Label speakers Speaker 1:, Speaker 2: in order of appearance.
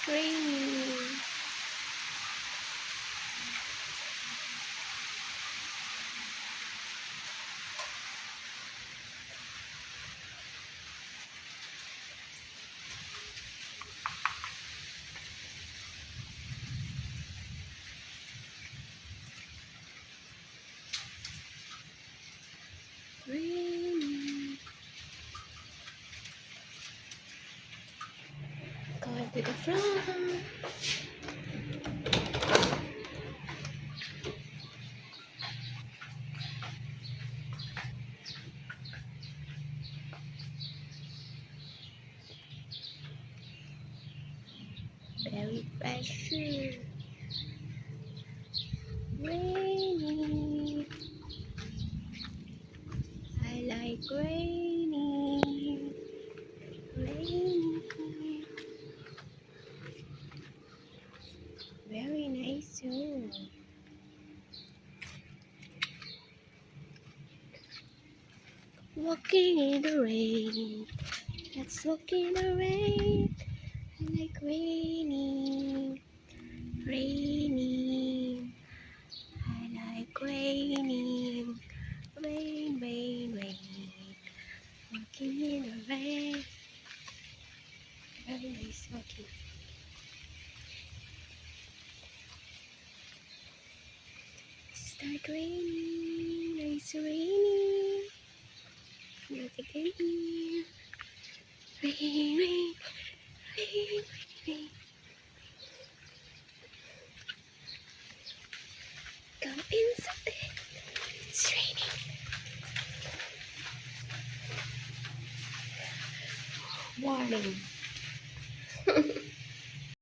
Speaker 1: raining. Raining. Going to the front. Very fresh. Rainy. I like rainy. Rainy. Very nice too. Walking in the rain. Let's walk in the rain. I like rainy. Rainy. I like raining. Rain, rain, rain. Walking in the rain. Very nice walking. Start raining. It's raining. Not again. Rain, rain, rain, rain. Come inside. It's raining. Warning.